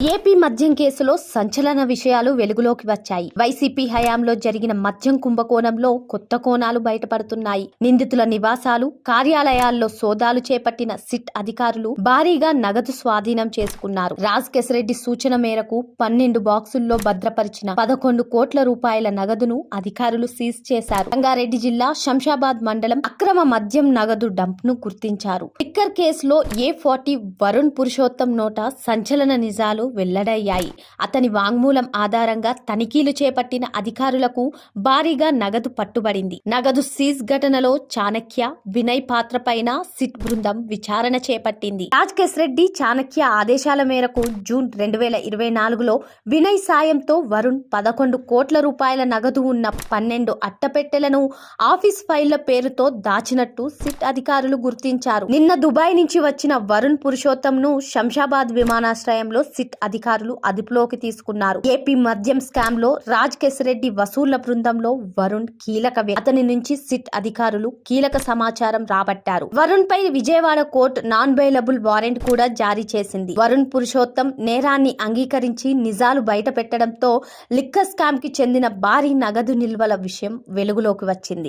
AP మద్యం కేసులో సంచలన విషయాలు వెలుగులోకి వచ్చాయి. వైసీపీ హయాంలో జరిగిన మద్యం కుంభకోణంలో కొత్త కోణాలు బయటపడుతున్నాయి. నిందితుల నివాసాలు, కార్యాలయాల్లో సోదాలు చేపట్టిన సిట్ అధికారులు భారీగా నగదు స్వాధీనం చేసుకున్నారు. రాజ్ కెసిరెడ్డి సూచన మేరకు 12 బాక్సుల్లో భద్రపరిచిన 11 కోట్ల రూపాయల నగదును అధికారులు సీజ్ చేశారు. రంగారెడ్డి జిల్లా శంషాబాద్ మండలం అక్రమ మద్యం నగదు డంప్ ను గుర్తించారు. లిక్కర్ కేసులో A40 వరుణ్ పురుషోత్తం నోట సంచలన నిజాలు వెల్లడయ్యాయి. అతని వాంగ్మూలం ఆధారంగా తనిఖీలు చేపట్టిన అధికారులకు భారీగా నగదు పట్టుబడింది. నగదు సీజ్ ఘటనలో చాణక్య, వినయ్ పాత్రపైన సిట్ బృందం విచారణ చేపట్టింది. రాజ్ కెసిరెడ్డి, చాణక్య ఆదేశాల మేరకు జూన్ 2024లో వినయ్ సాయంతో వరుణ్ 11 కోట్ల రూపాయల నగదు ఉన్న 12 అట్టపెట్టెలను ఆఫీస్ ఫైళ్ల పేరుతో దాచినట్టు సిట్ అధికారులు గుర్తించారు. నిన్న దుబాయ్ నుంచి వచ్చిన వరుణ్ పురుషోత్తంను శంషాబాద్ విమానాశ్రయంలో సిట్ అధికారులు అదుపులోకి తీసుకున్నారు. ఏపీ మద్యం స్కామ్ లో రాజ్ కెసిరెడ్డి వసూళ్ల బృందంలో వరుణ్ కీలక వ్యక్తి. అతని నుంచి సిట్ అధికారులు కీలక సమాచారం రాబట్టారు. వరుణ్ పై Vijayawada court non bailable warrant కూడా జారీ చేసింది. వరుణ్ పురుషోత్తం నేరాన్ని అంగీకరించి నిజాలు బయట పెట్టడంతో లిక్కర్ స్కామ్ కి చెందిన భారీ నగదు నిల్వల విషయం వెలుగులోకి వచ్చింది.